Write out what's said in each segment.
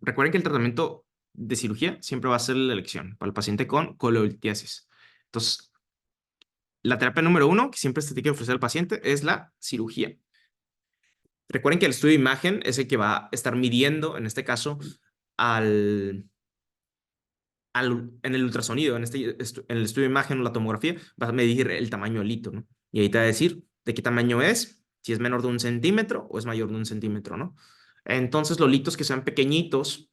recuerden que el tratamiento de cirugía siempre va a ser la elección para el paciente con colelitiasis. Entonces, la terapia número uno que siempre se tiene que ofrecer al paciente es la cirugía. Recuerden que el estudio de imagen es el que va a estar midiendo, en este caso, al, en el ultrasonido, en el estudio de imagen o la tomografía, va a medir el tamaño del hito, ¿no? Y ahí te va a decir de qué tamaño es, si es menor de 1 centímetro o es mayor de 1 centímetro, ¿no? Entonces, los litos que sean pequeñitos,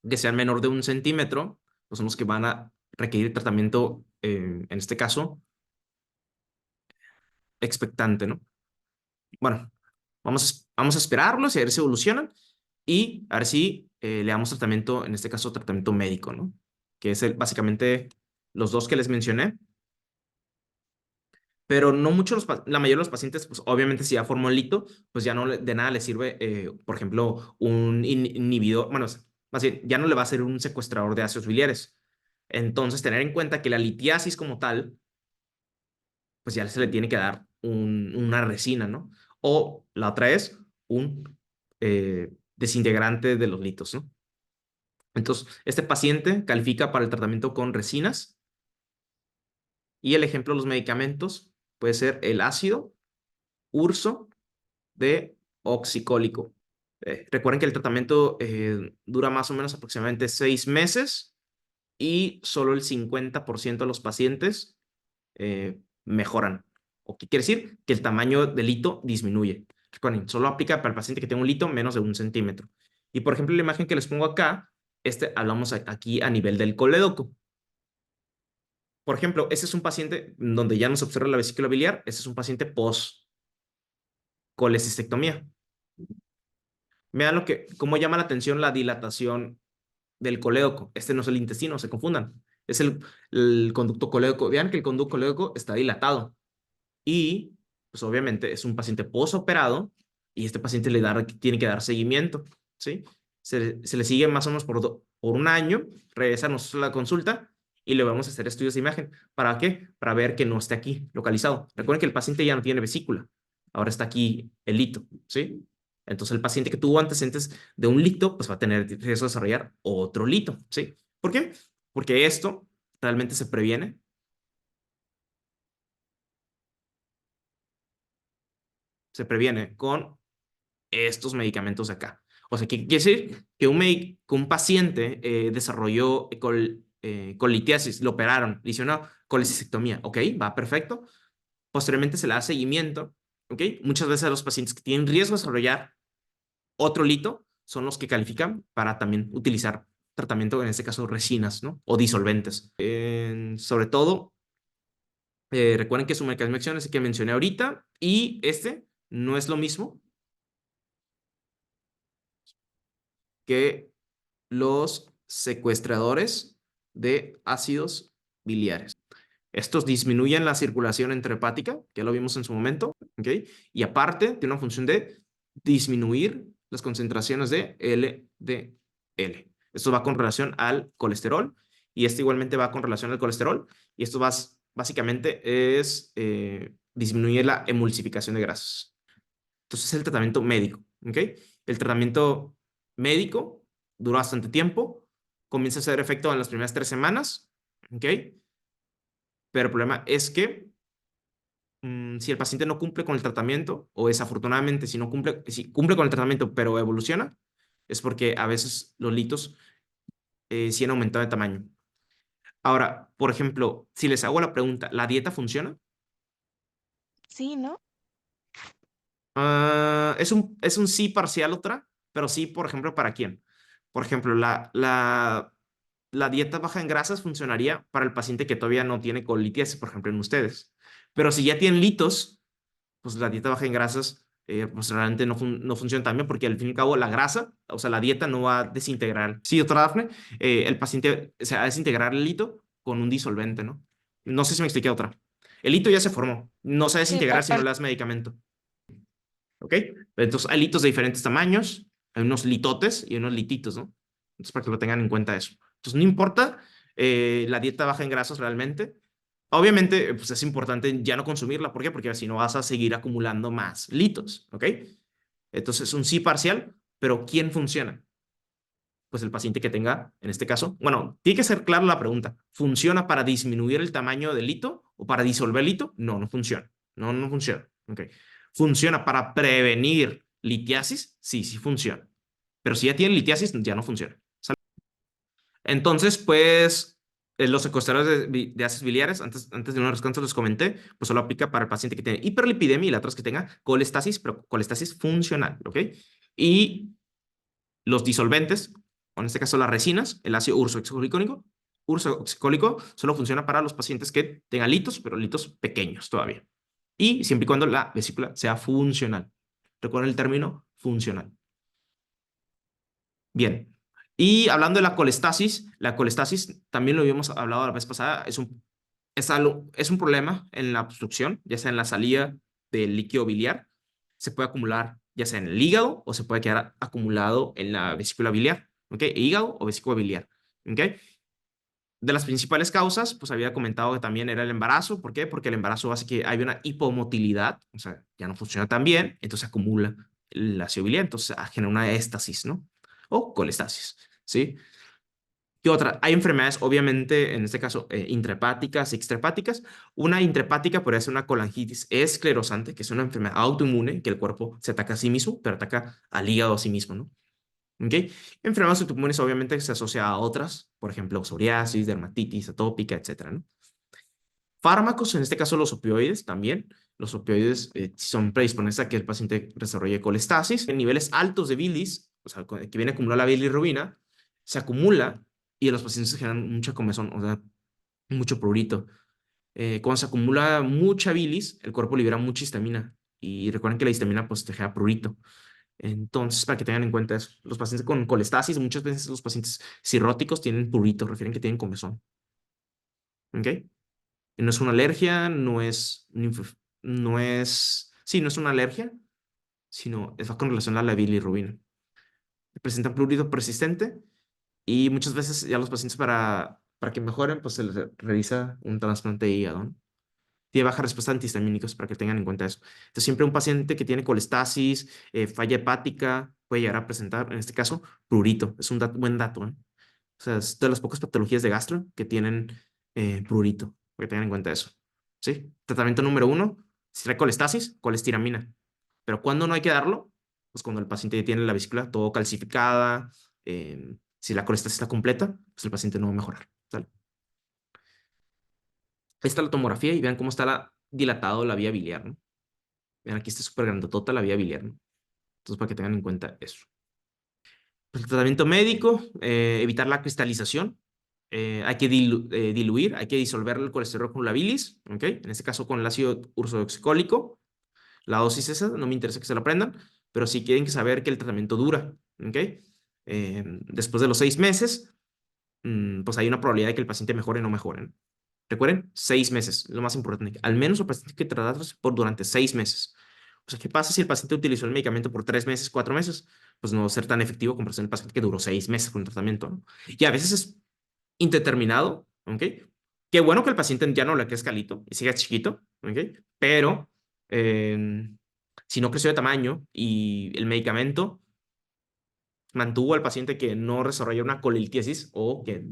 que sean menor de 1 centímetro, pues son los que van a requerir tratamiento, en este caso, expectante, ¿no? Bueno, vamos a esperarlos y a ver si evolucionan y a ver si le damos tratamiento, en este caso tratamiento médico, ¿no? Que es básicamente los dos que les mencioné. Pero no muchos, la mayoría de los pacientes, pues obviamente si ya formó el lito, pues ya no de nada le sirve, por ejemplo, un inhibidor, bueno, más bien, ya no le va a ser un secuestrador de ácidos biliares. Entonces, tener en cuenta que la litiasis como tal, pues ya se le tiene que dar una resina, ¿no? O la otra es un desintegrante de los litos, ¿no? Entonces, este paciente califica para el tratamiento con resinas y el ejemplo de los medicamentos puede ser el ácido urso de oxicólico. Recuerden que el tratamiento dura más o menos aproximadamente 6 meses y solo el 50% de los pacientes mejoran. ¿O qué quiere decir? Que el tamaño del hito disminuye. Recuerden, solo aplica para el paciente que tenga un hito menos de 1 centímetro. Y por ejemplo, la imagen que les pongo acá, hablamos aquí a nivel del colédoco. Por ejemplo, ese es un paciente donde ya no se observa la vesícula biliar, ese es un paciente post-colecistectomía. Vean cómo llama la atención la dilatación del colédoco. Este no es el intestino, se confundan. Es el conducto colédoco. Vean que el conducto colédoco está dilatado. Y, pues obviamente, es un paciente posoperado y este paciente tiene que dar seguimiento, ¿sí? Se le sigue más o menos por un año, regresa a nosotros a la consulta y le vamos a hacer estudios de imagen. ¿Para qué? Para ver que no esté aquí localizado. Recuerden que el paciente ya no tiene vesícula, ahora está aquí el lito, ¿sí? Entonces el paciente que tuvo antecedentes de un lito, pues va a tener riesgo de desarrollar otro lito, ¿sí? ¿Por qué? Porque esto realmente se previene con estos medicamentos de acá. O sea, ¿qué quiere decir? Que un paciente desarrolló colitiasis, lo operaron, le hicieron una colecistectomía, ¿ok? Va perfecto. Posteriormente se le da seguimiento, ¿ok? Muchas veces a los pacientes que tienen riesgo de desarrollar otro lito son los que califican para también utilizar tratamiento, en este caso resinas, ¿no? O disolventes. Sobre todo, recuerden que su mecanismo de acción es el que mencioné ahorita y este no es lo mismo que los secuestradores de ácidos biliares. Estos disminuyen la circulación intrahepática, que ya lo vimos en su momento, ¿ok? Y aparte, tiene una función de disminuir las concentraciones de LDL. Esto va con relación al colesterol y esto igualmente va con relación al colesterol y esto básicamente es disminuir la emulsificación de grasas. Entonces es el tratamiento médico, ¿ok? El tratamiento médico dura bastante tiempo, comienza a hacer efecto en las primeras 3 semanas, ¿ok? Pero el problema es que si el paciente no cumple con el tratamiento, o desafortunadamente si cumple con el tratamiento pero evoluciona, es porque a veces los litos sí han aumentado de tamaño. Ahora, por ejemplo, si les hago la pregunta, ¿la dieta funciona? Sí, ¿no? Es un sí parcial otra, pero sí, por ejemplo, ¿para quién? Por ejemplo, la dieta baja en grasas funcionaría para el paciente que todavía no tiene colitiasis, por ejemplo, en ustedes. Pero si ya tienen litos, pues la dieta baja en grasas, pues realmente no funciona tan bien porque al fin y al cabo la grasa, o sea, la dieta no va a desintegrar. Sí, doctora Dafne, el paciente se va a desintegrar el lito con un disolvente, ¿no? No sé si me expliqué otra. El hito ya se formó, no se va a Sí, desintegrar si no le das medicamento. ¿Ok? Entonces hay litos de diferentes tamaños, hay unos litotes y unos lititos, ¿no? Entonces para que lo tengan en cuenta eso. Entonces no importa la dieta baja en grasas realmente. Obviamente, pues es importante ya no consumirla. ¿Por qué? Porque si no vas a seguir acumulando más litos, ¿ok? Entonces es un sí parcial, pero ¿quién funciona? pues el paciente que tenga, en este caso, bueno, tiene que ser clara la pregunta. ¿Funciona para disminuir el tamaño del lito o para disolver el lito? No, no funciona. No, no funciona. Ok. ¿Funciona para prevenir litiasis? Sí, sí funciona. Pero si ya tiene litiasis, ya no funciona. ¿Sale? Entonces, pues, los secuestradores de ácidos biliares, antes de unos descansos les comenté, pues solo aplica para el paciente que tiene hiperlipidemia y la otra es que tenga colestasis, pero colestasis funcional, ¿ok? Y los disolventes, o en este caso las resinas, el ácido ursoxicólico solo funciona para los pacientes que tengan litos, pero litos pequeños todavía. Y siempre y cuando la vesícula sea funcional. Recuerden el término funcional. Bien. Y hablando de la colestasis también lo habíamos hablado la vez pasada, es un problema en la obstrucción, ya sea en la salida del líquido biliar, se puede acumular ya sea en el hígado o se puede quedar acumulado en la vesícula biliar, ¿ok? Hígado o vesícula biliar, ¿ok? De las principales causas, pues había comentado que también era el embarazo. ¿Por qué? Porque el embarazo hace que haya una hipomotilidad, o sea, ya no funciona tan bien, entonces acumula la ácido biliar, entonces genera una éstasis, ¿no? O colestasis, ¿sí? ¿Qué otra? Hay enfermedades, obviamente, en este caso, intrahepáticas y extrahepáticas. Una intrahepática podría ser una colangitis esclerosante, que es una enfermedad autoinmune, que el cuerpo se ataca a sí mismo, pero ataca al hígado a sí mismo, ¿no? ¿Ok? Enfermedades autoinmunes, obviamente, se asocia a otras, por ejemplo, psoriasis, dermatitis atópica, etcétera, ¿no? Fármacos, en este caso los opioides también. Los opioides son predisponentes a que el paciente desarrolle colestasis. En niveles altos de bilis, o sea, que viene acumulada la bilirrubina, se acumula y en los pacientes se generan mucha comezón, o sea, mucho prurito. Cuando se acumula mucha bilis, el cuerpo libera mucha histamina. Y recuerden que la histamina pues te genera prurito. Entonces, para que tengan en cuenta eso, los pacientes con colestasis, muchas veces los pacientes cirróticos tienen prurito, refieren que tienen comezón. ¿Ok? No es una alergia, sí, no es una alergia, sino es con relación a la bilirrubina. Presentan prurito persistente y muchas veces ya los pacientes para que mejoren, pues se les realiza un trasplante de hígado, ¿no? Tiene baja respuesta a antihistamínicos para que tengan en cuenta eso. Entonces, siempre un paciente que tiene colestasis, falla hepática, puede llegar a presentar, en este caso, prurito. Es un buen dato, ¿eh? O sea, es de las pocas patologías de gastro que tienen prurito, para que tengan en cuenta eso. ¿Sí? Tratamiento número uno, si trae colestasis, colestiramina. Pero ¿cuándo no hay que darlo? Pues cuando el paciente tiene la vesícula todo calcificada, si la colestasis está completa, pues el paciente no va a mejorar. ¿Sale? Ahí está la tomografía y vean cómo está dilatado la vía biliar, ¿no? Vean, aquí está súper grandotota la vía biliar, ¿no? Entonces, para que tengan en cuenta eso. Pues, el tratamiento médico, evitar la cristalización. Hay que diluir, hay que disolver el colesterol con la bilis, ¿ok? En este caso con el ácido ursoxicólico. La dosis esa, no me interesa que se la aprendan, pero sí quieren saber que el tratamiento dura, ¿ok? Después de los 6 meses, pues hay una probabilidad de que el paciente mejore o no mejore, ¿no? Recuerden, 6 meses, lo más importante. Al menos el paciente que tratarse por durante 6 meses. O sea, ¿qué pasa si el paciente utilizó el medicamento por 3 meses, 4 meses? Pues no va a ser tan efectivo como el paciente que duró 6 meses con el tratamiento, ¿no? Y a veces es indeterminado, ¿ok? Qué bueno que el paciente ya no le crezca calito y siga chiquito, ¿ok? Pero eh, si no creció de tamaño y el medicamento mantuvo al paciente que no desarrollara una colelitiasis o que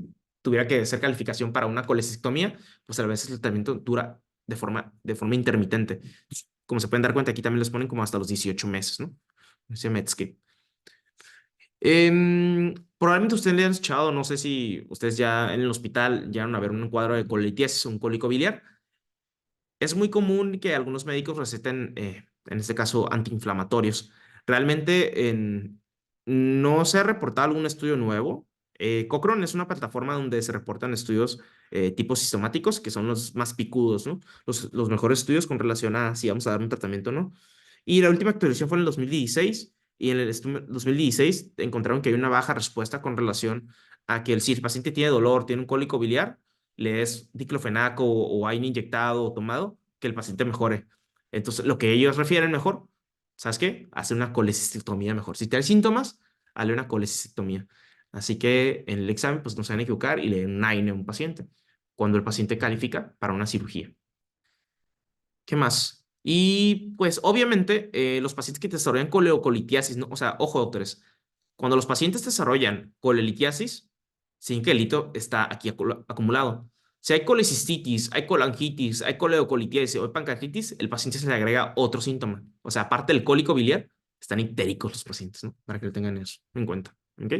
tuviera que hacer calificación para una colecistectomía, pues a veces el tratamiento dura de forma intermitente. Como se pueden dar cuenta, aquí también les ponen como hasta los 18 meses, ¿no? Ese Medscape. Probablemente ustedes le han escuchado, no sé si ustedes ya en el hospital llegaron a ver un cuadro de colelitiasis o un cólico biliar. Es muy común que algunos médicos receten, en este caso, antiinflamatorios. Realmente no se ha reportado algún estudio nuevo. Cochrane es una plataforma donde se reportan estudios tipo sistemáticos, que son los más picudos, ¿no? Los mejores estudios con relación a si vamos a dar un tratamiento o no. Y la última actualización fue en el 2016, y en el 2016 encontraron que hay una baja respuesta con relación a que si el paciente tiene dolor, tiene un cólico biliar, le es diclofenaco o AINE inyectado o tomado, que el paciente mejore. Entonces, lo que ellos refieren mejor, ¿sabes qué? Hacer una colecistectomía mejor. Si tiene síntomas, hazle una colecistectomía. Así que en el examen, pues no se van a equivocar y le den un AINE a un paciente cuando el paciente califica para una cirugía. ¿Qué más? Y pues obviamente los pacientes que desarrollan coleocolitiasis, ¿no? O sea, ojo doctores, Cuando los pacientes desarrollan colelitiasis, significa que el hito está aquí acumulado. Si hay colecistitis, hay colangitis, hay coleocolitiasis o hay pancreatitis, el paciente se le agrega otro síntoma. O sea, aparte del cólico biliar, están ictéricos los pacientes, ¿no? Para que lo tengan eso en cuenta. ¿Ok?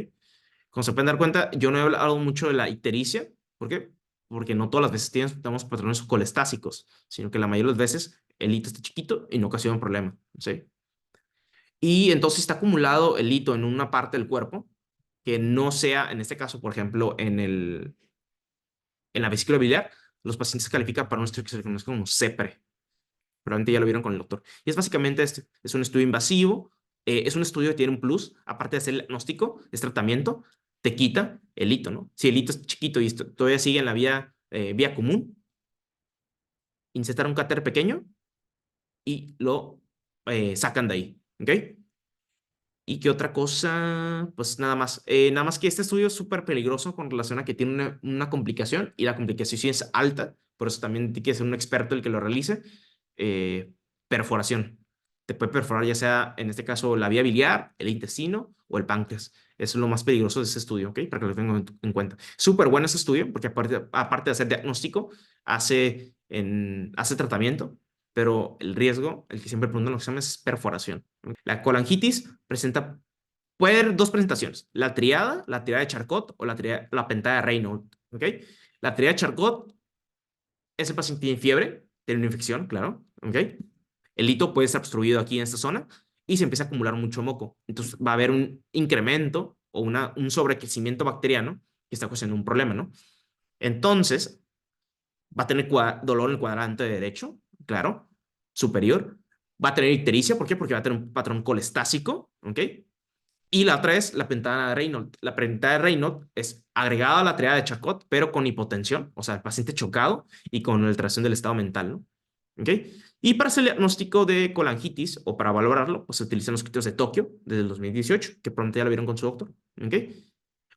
Como se pueden dar cuenta, yo no he hablado mucho de la ictericia. ¿Por qué? Porque no todas las veces tenemos patrones colestásicos, sino que la mayoría de las veces el hito está chiquito y no ocasiona un problema. ¿Sí? Y entonces está acumulado el hito en una parte del cuerpo que no sea, en este caso, por ejemplo, en la vesícula biliar, los pacientes califican para un estudio que se conoce como CEPRE. Probablemente ya lo vieron con el doctor. Y es básicamente este, es un estudio invasivo, es un estudio que tiene un plus, aparte de hacer el diagnóstico, es tratamiento, te quita el hito, ¿no? Si el hito es chiquito y todavía sigue en la vía común, insertar un cáter pequeño y lo sacan de ahí, ¿ok? ¿Y qué otra cosa? Pues nada más. Nada más que este estudio es súper peligroso con relación a que tiene una complicación y la complicación sí es alta, por eso también tiene que ser un experto el que lo realice. Eh, Perforación. Te puede perforar ya sea, en este caso, la vía biliar, el intestino o el páncreas. Eso es lo más peligroso de ese estudio, ¿ok? Para que lo tengan en cuenta. Súper bueno ese estudio porque aparte de hacer diagnóstico, hace tratamiento, pero el riesgo, el que siempre preguntan los exámenes, es perforación. La colangitis puede haber dos presentaciones, la triada de Charcot o la pentada de Raynaud, ¿ok? La triada de Charcot es el paciente tiene fiebre, tiene una infección, claro, ¿ok? El hito puede estar obstruido aquí en esta zona y se empieza a acumular mucho moco. Entonces va a haber un incremento o un sobrecrecimiento bacteriano que está causando un problema, ¿no? Entonces va a tener dolor en el cuadrante derecho, claro, superior. Va a tener ictericia, ¿por qué? Porque va a tener un patrón colestásico, ¿ok? Y la otra es la pentada de Raynaud. La pentada de Raynaud es agregada a la triada de Charcot, pero con hipotensión, o sea, el paciente chocado y con alteración del estado mental, ¿no? ¿Ok? Y para hacer el diagnóstico de colangitis o para valorarlo, pues se utilizan los criterios de Tokio desde el 2018, que pronto ya lo vieron con su doctor. ¿Ok?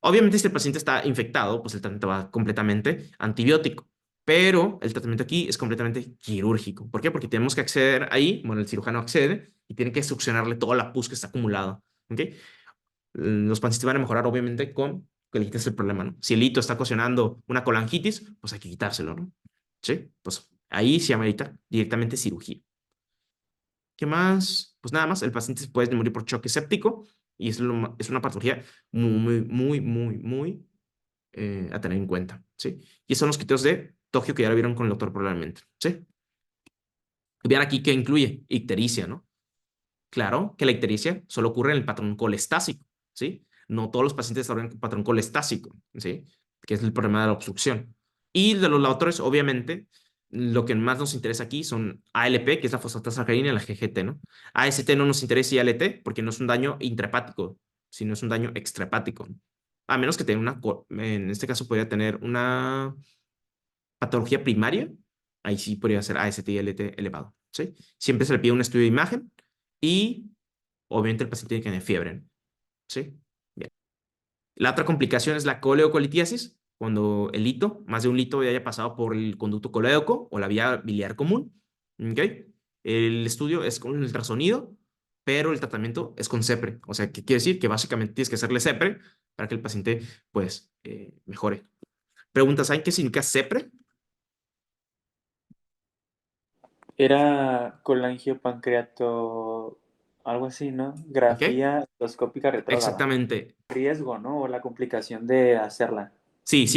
Obviamente, si el paciente está infectado, pues el tratamiento va completamente antibiótico. Pero el tratamiento aquí es completamente quirúrgico. ¿Por qué? Porque tenemos que acceder ahí, bueno, el cirujano accede y tiene que succionarle toda la pus que está acumulada. ¿Ok? Los pacientes van a mejorar obviamente con que le quites el problema, ¿no? Si el hito está ocasionando una colangitis, pues hay que quitárselo, ¿no? Sí, pues ahí se amerita directamente cirugía. ¿Qué más? Pues nada más, el paciente puede morir por choque séptico y es una patología muy a tener en cuenta, ¿sí? Y son los criterios de Tokio que ya lo vieron con el doctor probablemente, ¿sí? Vean aquí que incluye ictericia, ¿no? Claro que la ictericia solo ocurre en el patrón colestásico, ¿sí? No todos los pacientes desarrollan patrón colestásico, ¿sí? Que es el problema de la obstrucción. Y de los laboratorios, obviamente, lo que más nos interesa aquí son ALP, que es la fosfatasa-sacarina, y la GGT, ¿no? AST no nos interesa y ALT porque no es un daño intrahepático, sino es un daño extrahepático, ¿no? A menos que tenga en este caso podría tener una patología primaria, ahí sí podría ser AST y ALT elevado, ¿sí? Siempre se le pide un estudio de imagen y obviamente el paciente tiene que tener fiebre, ¿no? ¿Sí? Bien. La otra complicación es la coleocolitiasis, cuando el hito, más de un hito, ya haya pasado por el conducto colédoco o la vía biliar común. ¿Ok? El estudio es con el ultrasonido, pero el tratamiento es con CEPRE. O sea, ¿qué quiere decir? Que básicamente tienes que hacerle CEPRE para que el paciente, pues, mejore. Preguntas, ¿saben qué significa CEPRE? Era colangiopancreato, algo así, ¿no? ¿Ok? Grafía endoscópica retrógrada. Exactamente. Riesgo, ¿no? O la complicación de hacerla. Sí, ¿Cuál es?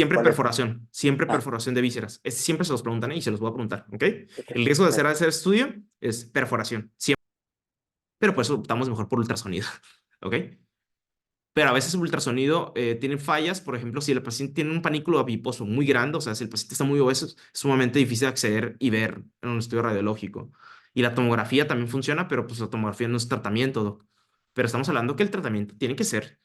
siempre Ah, perforación de vísceras. Siempre se los preguntan y se los voy a preguntar, ¿ok? ok. El riesgo de Gracias. hacer estudio es perforación, siempre, pero por eso optamos mejor por ultrasonido, ¿ok? Pero a veces el ultrasonido tiene fallas, por ejemplo, si el paciente tiene un panículo adiposo muy grande, o sea, si el paciente está muy obeso, es sumamente difícil de acceder y ver en un estudio radiológico. Y la tomografía también funciona, pero pues la tomografía no es tratamiento, doc. Pero estamos hablando que el tratamiento tiene que ser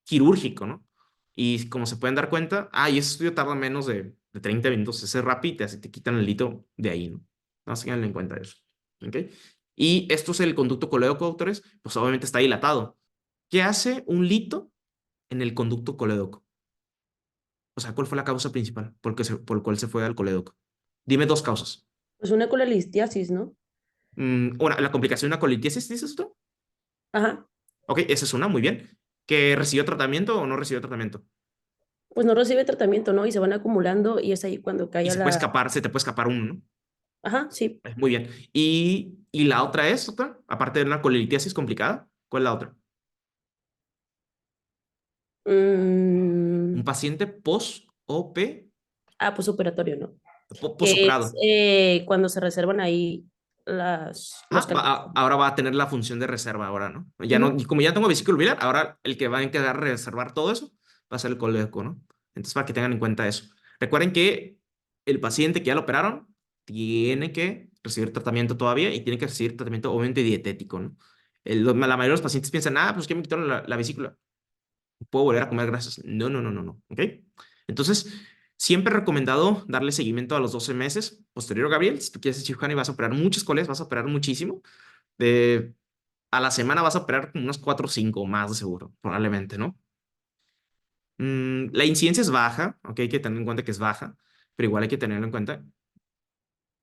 quirúrgico, ¿no? Y como se pueden dar cuenta, y ese estudio tarda menos de 30 minutos, es rápido y te quitan el hito de ahí, ¿no? No se tengan en cuenta eso, ¿ok? Y esto es el conducto colédoco, doctores, pues obviamente está dilatado. ¿Qué hace un lito en el conducto colédoco? O sea, ¿cuál fue la causa principal por el cual se fue al colédoco? Dime dos causas. Pues una colelistiasis, ¿no? Una, la complicación de una colitiasis, ¿dices tú? Ajá. Ok, esa es una, muy bien. ¿Que recibió tratamiento o no recibió tratamiento? Pues no recibe tratamiento, ¿no? Y se van acumulando y es ahí cuando Y cae se puede la... escapar, se te puede escapar uno, ¿no? Ajá, sí. Muy bien. ¿Y la otra es otra? Aparte de una colelitiasis complicada, ¿cuál es la otra? Un Mm, paciente post-OP, pues operatorio, ¿no? Que es postoperado. cuando se reservan ahí los cálculos. Ahora va a tener la función de reserva ahora, ¿no? Ya no, Ujú. y como ya tengo vesícula biliar, ahora el que va a encargar de reservar todo eso va a ser el coleco, ¿no? Entonces, para que tengan en cuenta eso. Recuerden que el paciente que ya lo operaron tiene que recibir tratamiento todavía y tiene que recibir tratamiento, obviamente, dietético, ¿no? La mayoría de los pacientes piensan, pues que me quitaron la vesícula, puedo volver a comer grasas. No, no, no, no, no. ¿Ok? Entonces, siempre he recomendado darle seguimiento a los 12 meses posterior, Gabriel. Si tú quieres ser cirujano y vas a operar muchas coles, vas a operar muchísimo. De, a la semana vas a operar como unos 4 o 5 más de seguro, probablemente, ¿no? La incidencia es baja, ¿ok? Hay que tener en cuenta que es baja, pero igual hay que tenerlo en cuenta.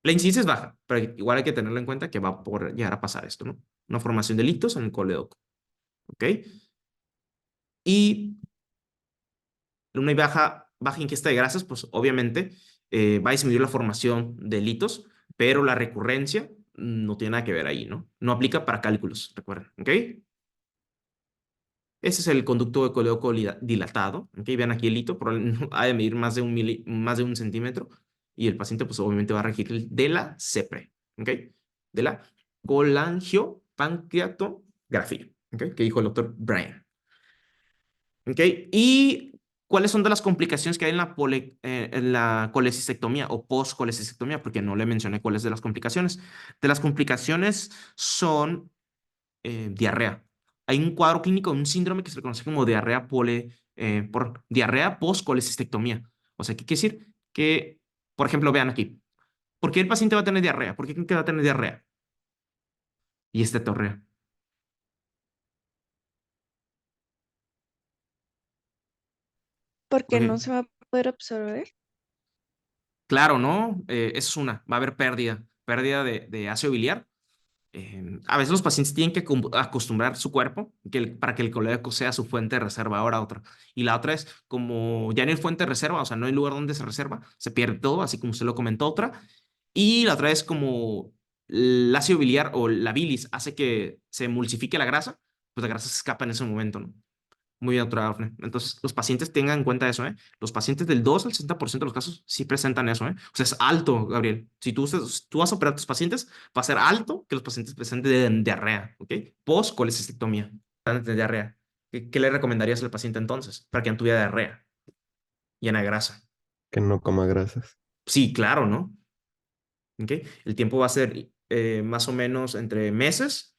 La incidencia es baja, pero igual hay que tenerlo en cuenta que va a poder llegar a pasar esto, ¿no? Una formación de litos en el coledoco, ¿ok? Y una baja ingesta de grasas, pues obviamente va a disminuir la formación de litos, pero la recurrencia no tiene nada que ver ahí, ¿no? No aplica para cálculos, recuerden, ¿ok? Ese es el conducto de coledoco dilatado, ¿ok? Vean aquí el hito, ha de medir más de un centímetro y el paciente pues obviamente va a requerir de la CEPRE, ¿ok? De la colangiopancreatografía, ¿ok? Que dijo el doctor Brian. ¿Ok? ¿Y cuáles son de las complicaciones que hay en la colecistectomía o post-colecistectomía? Porque no le mencioné cuáles de las complicaciones. De las complicaciones son diarrea. Hay un cuadro clínico, un síndrome que se le conoce como por diarrea post-colecistectomía. O sea, ¿qué quiere decir? Que, por ejemplo, vean aquí. ¿Por qué el paciente va a tener diarrea? ¿Por qué creen que va a tener diarrea? Y torrea. Porque no Porque, se va a poder absorber. claro, ¿no? Esa es una. Va a haber pérdida de ácido biliar. A veces los pacientes tienen que acostumbrar su cuerpo para que el colédoco sea su fuente de reserva. Ahora otra. Y la otra es como ya no hay fuente de reserva, o sea, no hay lugar donde se reserva, se pierde todo, así como usted lo comentó otra. Y la otra es como el ácido biliar o la bilis hace que se emulsifique la grasa, pues la grasa se escapa en ese momento, ¿no? Muy bien, doctora Dafne. Entonces, los pacientes tengan en cuenta eso, ¿eh? Los pacientes del 2 al 60% de los casos sí presentan eso, ¿eh? O sea, es alto, Gabriel. Si tú vas a operar a tus pacientes, va a ser alto que los pacientes presenten diarrea, ¿ok? Post-colecistectomía, de diarrea. ¿Qué le recomendarías al paciente entonces para que no tuviera diarrea llena de grasa? Que no coma grasas. Sí, claro, ¿no? ¿Ok? El tiempo va a ser más o menos entre meses.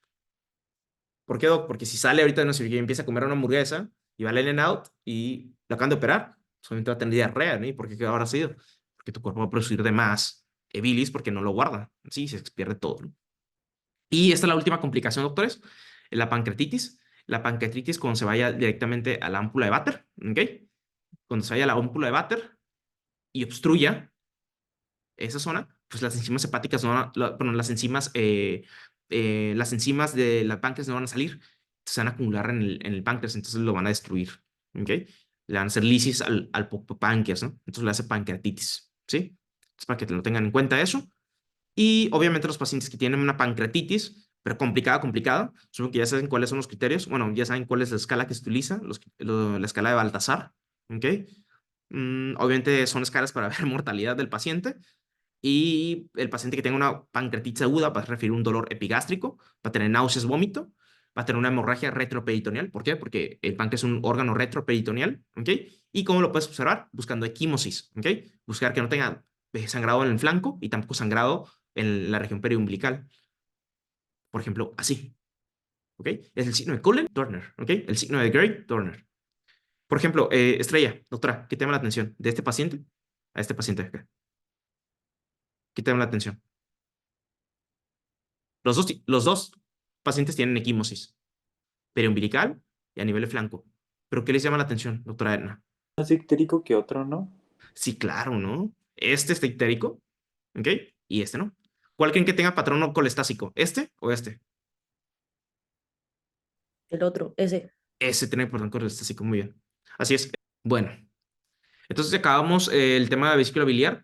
¿Por qué, doc? Porque si sale ahorita de una cirugía y empieza a comer una hamburguesa y va al In-N-Out y lo acaban de operar, solamente va a tener diarrea, ¿no? ¿Y por qué habrá sido? Porque tu cuerpo va a producir de más bilis porque no lo guarda. Sí, se pierde todo, ¿no? Y esta es la última complicación, doctores, la pancreatitis. La pancreatitis cuando se vaya directamente a la ámpula de Vater, ¿ok? Cuando se vaya a la ámpula de Vater y obstruya esa zona, pues las enzimas hepáticas no van perdón, las enzimas de la páncreas no van a salir, se van a acumular en el páncreas, entonces lo van a destruir, ¿ok? Le van a hacer lisis al páncreas, ¿no? Entonces le hace pancreatitis, ¿sí? Es para que te lo tengan en cuenta eso. Y obviamente los pacientes que tienen una pancreatitis, pero complicada, son que ya saben cuáles son los criterios, bueno, ya saben cuál es la escala que se utiliza, la escala de Baltasar, ¿ok? Obviamente son escalas para ver mortalidad del paciente, y el paciente que tenga una pancreatitis aguda va a referir un dolor epigástrico, va a tener náuseas, vómito, va a tener una hemorragia retroperitoneal. ¿Por qué? Porque el páncreas es un órgano retroperitoneal, ¿ok? ¿Y cómo lo puedes observar? Buscando equimosis, ¿ok? Buscar que no tenga sangrado en el flanco y tampoco sangrado en la región periumbilical. Por ejemplo, así, ¿ok? Es el signo de Cullen-Turner, ¿ok? El signo de Gray-Turner. Por ejemplo, Estrella, doctora, ¿qué te llama la atención de este paciente a este paciente acá? ¿Qué te llama la atención? Los dos pacientes tienen equimosis periumbilical y a nivel de flanco. ¿Pero qué les llama la atención, doctora Edna? Más ictérico que otro, ¿no? Sí, claro, ¿no? Este está ictérico, ¿ok? Y este no. ¿Cuál creen que tenga patrón colestásico? ¿Este o este? El otro, ese. ese tren importante cholestésico, muy bien. Así es. Bueno, entonces acabamos el tema de la vesícula biliar.